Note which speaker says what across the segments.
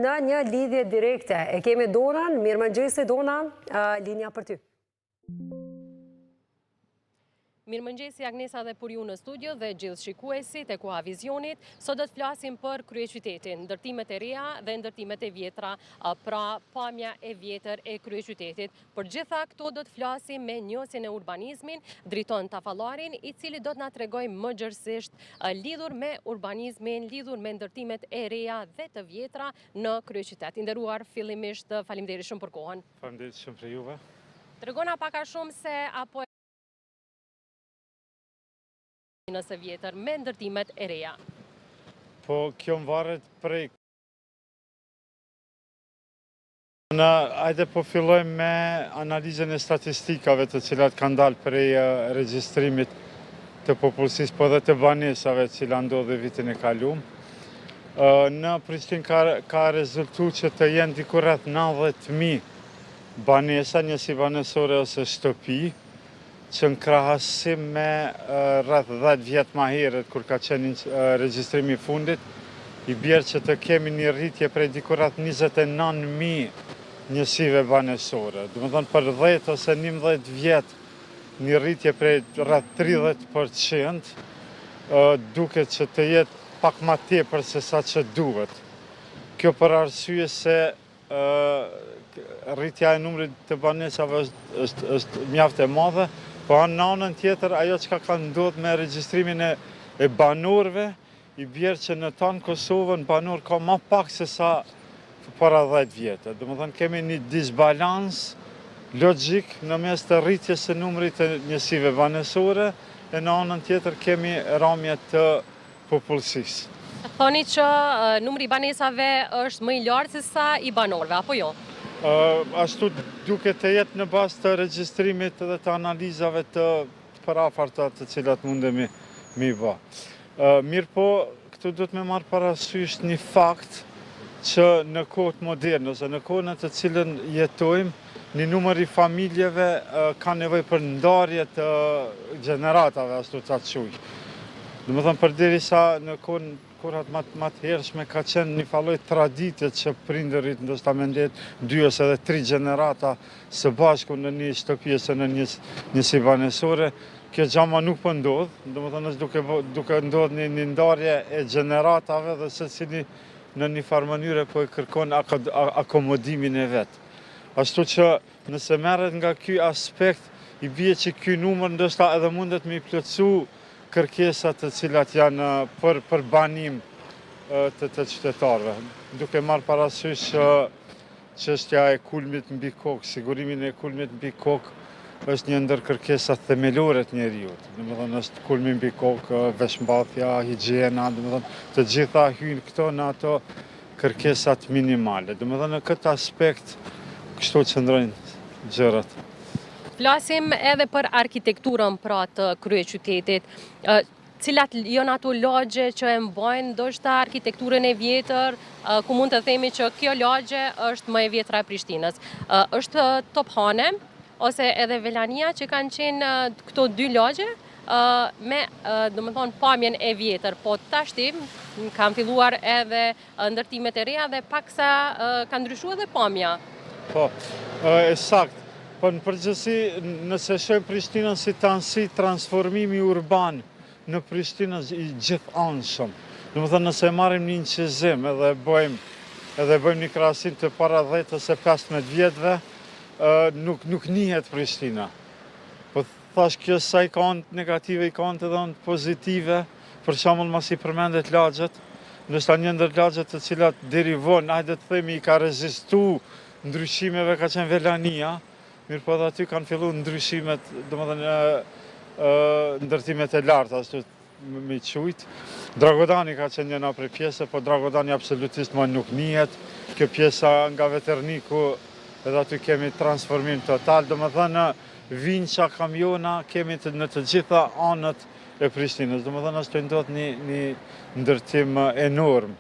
Speaker 1: Në një lidhje direkte, e kemi Donan, mirëmëngjesi Dona, linja për ty.
Speaker 2: Mirëmëngjesi Agnesa dhe për ju në studio dhe gjithë shikuesit e Koha Vizionit. Sot do të flasim për kryeqytetin, ndërtimet e reja dhe ndërtimet e vjetra, pra pamja e vjetër e kryeqytetit. Për gjitha këto do të flasim me njësin e urbanizmin, Driton Tafallarin, i cili do të na tregoj më gjërësisht lidhur me urbanizmin, lidhur me ndërtimet e reja dhe të vjetra në kryeqytet. I nderuar, fillimisht faleminderit shumë për kohën.
Speaker 3: Faleminderit shumë për juve.
Speaker 2: Tregona pak a shumë se apo nëse vjetër me ndërtimet e reja.
Speaker 3: Po kjo më varet prej. Hajde po fillojmë me analizën e statistikave të cilat kanë dalë prej regjistrimit të popullsisë, po dhe të banesave cila ndodhi vitin e kaluar. Në Prishtinë ka rezultuar që të jenë diku rreth 90.000 banesa, njësi banesore ose shtëpi, që në krahasim me rreth 10 vjetë ma herët, kur ka qenë regjistrimi fundit, i bjerë që të kemi një rritje prej diku rreth 29.000 njësive banesore. Do të thonë për 10 ose 11 vjetë një rritje prej rreth 30%, duket që të jetë pak ma tepër se sa që duhet. Kjo për arsye se rritja e numrit të banesave është mjaft e madhe, po në anën tjetër, ajo që ka ndodhur me regjistrimin e banorëve, i bjerë që në tanë Kosovën banor ka ma pak se sa para 10 vjetë. Do të thonë kemi një disbalans logjik në mes të rritjes së numrit të njësive banesore, e në anën tjetër kemi ramje të popullsisë.
Speaker 2: Thoni që numri i banesave është më i lartë se sa i banorëve, apo jo?
Speaker 3: Ashtu duke të jetë në bazë të regjistrimit dhe të analizave të parafarta të cilat mundemi mi bë. Mirë po, këtu do të me marrë parasysh një fakt që në kohët moderne, ose në kohën të cilën jetojmë, një numër i familjeve ka nevojë për ndarje të gjeneratave, ashtu ta quaj. Do të thonë përderisa në kohën kurat më të hershme ka qenë një falloj tradite që prindërit ndoshta mendet 2 ose 3 gjenerata së bashku në një shtëpi ose në njësi banesore. Kjo gjama nuk po ndodh, domethënë është duke ndodhur një ndarje e gjeneratave dhe secili në një farë mënyre po e kërkon akomodimin e vet. Ashtu që nëse merret nga ky aspekt, i bie që ky numër ndoshta edhe mundet me i plotësu kërkesat të cilat janë për banim të qytetarëve. Duke marrë parasysh çështja e kulmit mbi kokë, sigurimin e kulmit mbi kokë është një ndër kërkesat themelore të njerëzit. Domethënë është kulmi mbi kokë, veshmbathja, higjiena, domethënë të gjitha hyjnë këto në ato kërkesat minimale. Domethënë në këtë aspekt kështu qëndrojnë gjërat.
Speaker 2: Flasim edhe për arkitekturën pra të kryeqytetit, cilat janë ato lagje që e mbajnë ndoshta arkitekturën e vjetër, ku mund të themi që kjo lagje është më e vjetra e Prishtinës. Është Tophane ose edhe Velania që kanë qenë këto 2 lagje me domethënë pamjen e vjetër, po tashti kanë filluar edhe ndërtimet e reja dhe paksa ka ndryshuar edhe pamja.
Speaker 3: Po, saktë. Po në përgjithësi, nëse shohim Prishtinën si të anësi transformimi urban në Prishtinë i gjithanshëm. Domethënë nëse marrim një inqizim edhe bëjmë një krahasim të para 10 ose 15 vjetëve, nuk njihet Prishtina. Po thash kjo sa i ka anë negative, i ka anë edhe anë pozitive, për shembull mos i përmendet lagjet, ndoshta një ndër lagjet të cilat deri vonë, hajde të themi, i ka rezistuar ndryshimeve ka qenë Velania. Mirë po dhe aty kanë filluar ndryshimet, domethënë ndërtimet e larta, ashtu me quajt. Dragodani ka qenë njëna prej pjesë, po Dragodani absolutisht më nuk njihet. Kjo pjesa nga Veterniku, edhe aty kemi transformim total, domethënë vinça, kamiona kemi në të gjitha anët e Prishtinës. Domethënë ashtu ndodh një ndërtim enorm.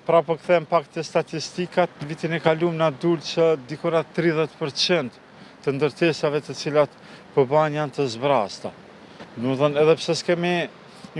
Speaker 3: Pra po kthem pak të statistikat, vitin e kaluar na dul që diku rreth 30% të ndërtesave të cilat po bëhen janë të zbrasta. Domethënë edhe pse s'kemi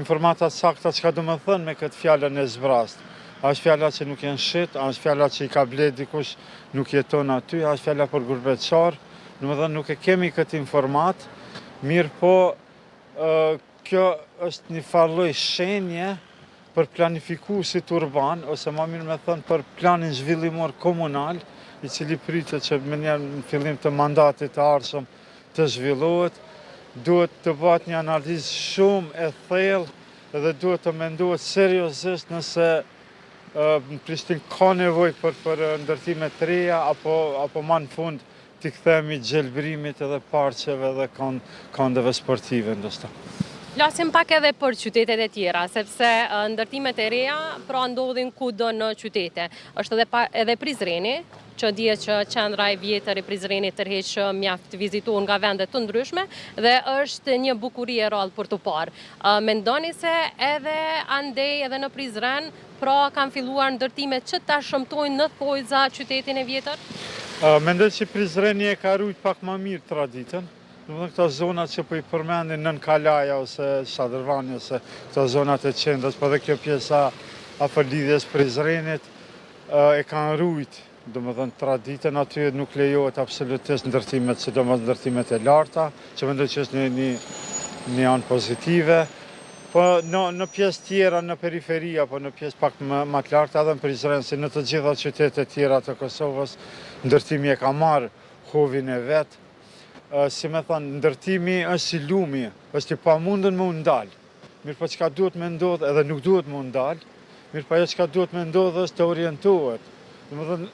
Speaker 3: informata sakta çka do të thënë me këtë fjalën e zbrast. A është fjala që nuk janë shit, a është fjala që i ka ble dikush nuk jeton aty, a është fjala për gurbetçar, domethënë nuk e kemi këtë informat, mirë po kjo është një farloj shenje për planifikuesit urban, ose ma mirë me thënë për planin zhvillimor komunal, i cili pritet që në fillim të mandatit të ardhshëm të zhvillohet, duhet të bëhet një analizë shumë e thellë dhe duhet të mendohet seriozisht nëse në Prishtinë ka nevojë për ndërtime të reja apo më në fund t'i kthehemi gjelbërimit edhe parqeve dhe kandeve sportive ndoshta.
Speaker 2: Flasim pak edhe për qytetet e tjera, sepse ndërtimet e reja pra ndodhin kudo në qytete. Është edhe Prizreni, që dihet që qendra e vjetër e Prizrenit tërheq mjaft vizituar nga vende të ndryshme dhe është një bukuri e rrallë për të parë. Mendoni se edhe andej edhe në Prizren, pra kanë filluar ndërtime që ta shëmtojnë në thojza qytetin e vjetër?
Speaker 3: Mendoj që Prizreni e ka rujt pak më mirë traditën. Në këto zonat që po i përmendin Nën Kalaja ose Shadrvani ose këto zonat e qendrës, po dhe kjo pjesa afër lidhjes Prizrenit e kanë rujt, domethënë traditën, aty nuk lejohet absolutisht ndërtimet, sidomos ndërtimet e larta, që mendoj që është një anë pozitive. Po në pjesë tjera, në periferi apo në pjesë pak më të larta, edhe në Prizren, si në të gjitha qytetet tjera të Kosovës, ndërtimi e ka marrë hovin e vet. Si me thënë, ndërtimi është si lumi, është i pamundën me u ndalë. Mirë po çka duhet me ndodhë edhe nuk duhet me u ndalë, mirë po ajo çka duhet me ndodhë është të orientohet. Domethënë,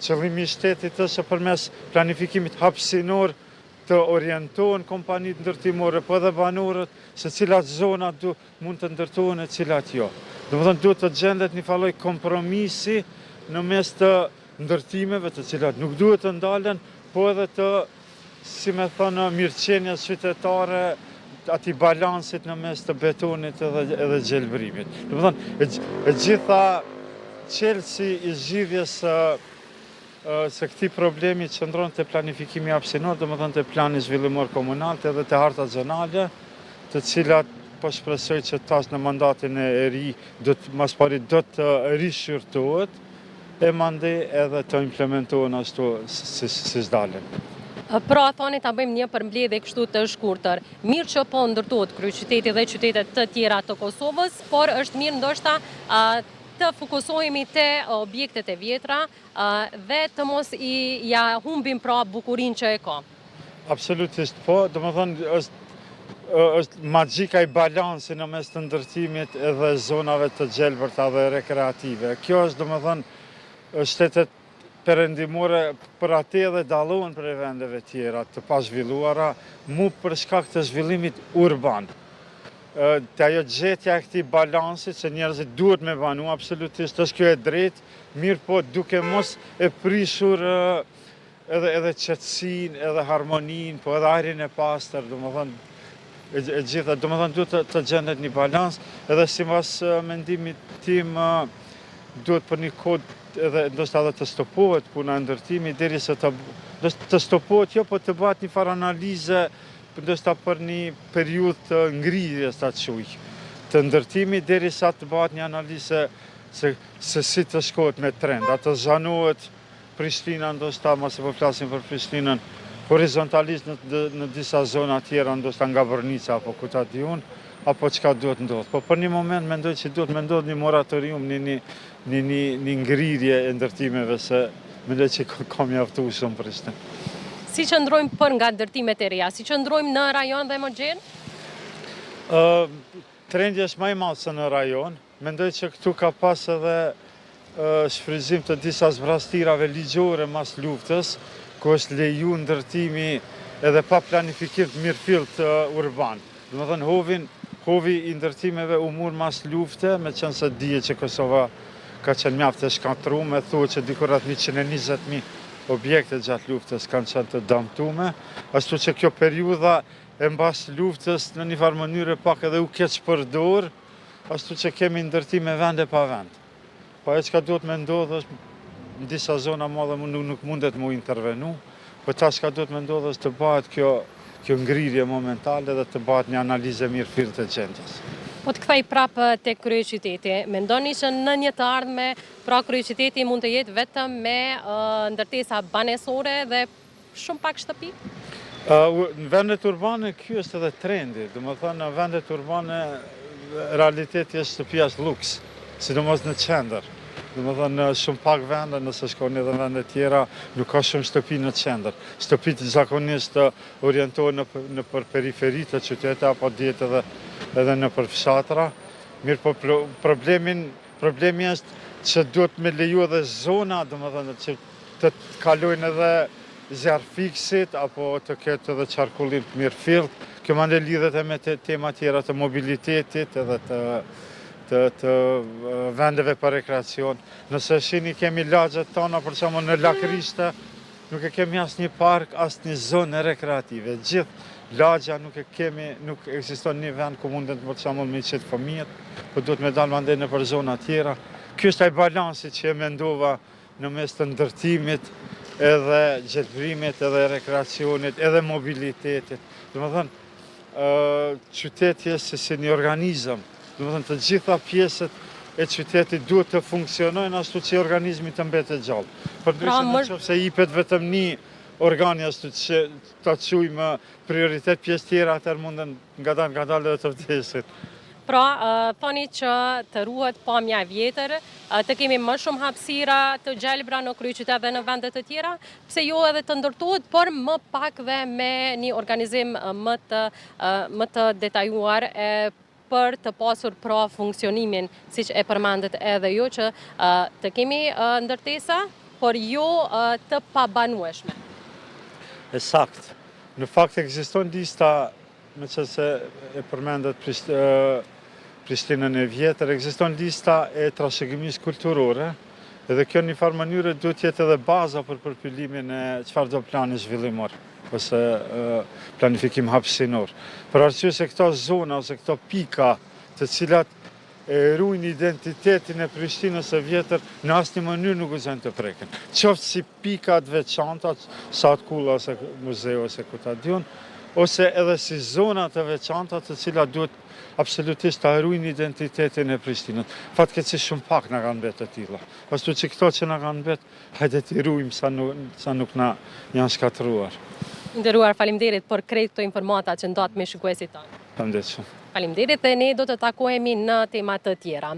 Speaker 3: qëllimi i shtetit është që përmes planifikimit hapësinor të orientohen kompanitë ndërtimore, po edhe banorët, se cilat zona mund të ndërtohen e cilat jo. Domethënë, duhet të gjendet një farë kompromisi në mes të ndërtimeve të cilat nuk duhet të ndalen, po edhe të si me thënë, mirëqenjas qytetare, ati balansit në mes të betonit edhe gjelbërimit. Në më thënë, e gjitha qelësi i zgjidhjes se këti problemi qëndron të planifikimi hapësinor, dhe më thënë të plani zhvillimor komunal, edhe të hartat zonale, të cilat po shpresoj që tas në mandatin e ri, mas pari do të rishyrtohet, e mandej edhe të implementohen ashtu si s'dalen.
Speaker 2: Pra, thoni ta bëjmë një përmbledhje kështu të shkurtër. Mirë që po ndërtohet kryeqyteti dhe qytetet të tjera të Kosovës, por është mirë ndoshta të fokusohemi te objektet e vjetra dhe të mos ja humbim pra bukurinë që e ka.
Speaker 3: Absolutisht po, domethënë është magjika i balansi në mes të ndërtimit edhe zonave të gjelbërta dhe rekreative. Kjo është domethënë shtetet perëndimore për atë edhe dallohen prej vendeve tjera të pazhvilluara, mu për shkak të zhvillimit urban. Të ajo gjetja e këtij balansit, se njerëzit duhet me banu, absolutisht është kjo e drejtë, mirë po duke mos e prishur edhe qetësinë, edhe harmoninë, po edhe ajrin e pastër, domethënë e gjitha, domethënë duhet të gjendet një balans, edhe sipas mendimit tim duhet për një kohë edhe ndoshta edhe të stopohet puna e ndërtimit derisa të stopohet jo, po të bëhet një farë analize ndoshta për një periudhë të ngrirjes ta quaj të ndërtimit derisa të bëhet një analizë se si të shkohet me trend, atë zhanohet Prishtina ndoshta mos e po flasim për Prishtinën horizontalisht në disa zona tjera ndoshta nga Vërnica apo ku ta di unë, apo çka duhet ndodh. Po për një moment mendoj që duhet me ndodh një moratorium, një ngrirje e ndërtimeve, se mendoj që ka mjaftuar shumë Prishtinë.
Speaker 2: Si qëndrojmë për nga ndërtimet e reja? Si qëndrojmë në rajon dhe Moxhen?
Speaker 3: Trendi është më i madh se në rajon. Mendoj që këtu ka pas edhe shfrytëzim të disa zbrastirave ligjore mas luftës, ku është leju ndërtimi edhe pa planifikim të mirëfillt urban. Domethënë hovi i ndërtimeve u mur mas lufte, me qenë se dihet që Kosova ka qenë mjaft e shkatruar, me thuhet që diku rreth 120.000 objekte gjatë luftës kanë qenë të dëmtuara, ashtu që kjo periudha e mbas luftës në një farë mënyrë pak edhe u keq përdor, ashtu që kemi ndërtime vende pa vend. Po ajo çka duhet me ndodhë është në disa zona madhe nuk mundet mu intervenu, po tash çka duhet me ndodhë është të bëhet kjo ngrirje momentale dhe të bëhet një analizë mirëfillt të gjendjes.
Speaker 2: Po të kthej prapë tek kryeqyteti. Mendoni që në një të ardhme, pra kryeqyteti mund të jetë vetëm me ndërtesa banesore dhe shumë pak shtëpi?
Speaker 3: Në vendet urbane, kjo është edhe trendi. Do më thënë, në vendet urbane, realiteti është shtëpia është luks, sidomos në qendër. Do më thënë, në shumë pak vende, nëse shkoni edhe në vendet tjera, nuk ka shumë shtëpi në qendër. Shtëpit zakonisht orientohen në për periferi të qytete, apo djetë edhe në për fshatra. Mirë po problemi është që duhet me leju edhe zona, do më thënë, që të kalojnë edhe zjarfiksit, apo të ketë edhe qarkullim të mirë fillt. Kjo mande lidhet e me tema tjera të mobilitetit edhe të vendeve për rekreacion. Nëse shini kemi lagjet tona, për qëmo në Lakrishte, nuk e kemi asë një park, asë një zonë rekreative. Gjithë lagja nuk eksiston një vend ku mundet për qëmo me qëtë fëmijët, po duhet me dalë mande në për zona tjera. Kjo është ai balansi që e mendova në mes të ndërtimit, edhe gjelbrimit, edhe rekreacionit, edhe mobilitetit. Dhe më thënë, qyteti është si një organizëm. Dhe më thënë, të gjitha pjesët e qytetit duhet të funksionojnë ashtu që organizmi të mbetet gjallë. Përndryshe në qoftë se jipet vetëm një organi ashtu që ta quajmë prioritet pjesë tjera, atër munden nga dalë dhe të vdesin.
Speaker 2: Pra, thoni që të ruhet pamja e vjetër, të kemi më shumë hapësira të gjelbra në kryeqytet dhe në vendet të tjera, pse jo edhe të ndërtohet, por më pak dhe me një organizim më të detajuar për të pasur pra funksionimin, si që e përmandet edhe jo, që të kemi ndërtesa, por jo të pabanueshme.
Speaker 3: E sakt. Në fakt ekziston lista, me që se e përmendet Prishtinën e vjetër, ekziston lista e trashëgimisë kulturore, edhe kjo një farë mënyrë duhet jetë edhe baza për përpyllimin e çfarë do plani zhvillimor, ose planifikim hapësinor. Për arsye se këto zona ose këto pika të cilat ruajnë identitetin e Prishtinës së vjetër në asnjë mënyrë nuk guxojnë të preken. Qoftë si pika të veçanta, sa Kulla ose muzeu ose ku ta diun, ose edhe si zona të veçanta të cilat duhet absolutisht të ruajnë identitetin e Prishtinës. Fatkeqësisht shumë pak na kanë mbetë të tilla. Ashtu që këto që na kanë mbetë, hajde t'i ruajmë sa nuk na janë shkatëruar.
Speaker 2: Nderuar, faleminderit për krejt këto informata që ndat me shikuesit tanë.
Speaker 3: Faleminderit shumë.
Speaker 2: Faleminderit dhe ne do të takohemi në tema të tjera.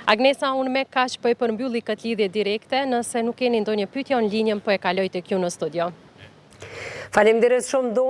Speaker 2: Agnesa, unë me kaq po e përmbylli këtë lidhje direkte, nëse nuk keni ndonjë pyetje në linjën po e kaloj tek ju në studio.
Speaker 1: Faleminderit shumë Dona.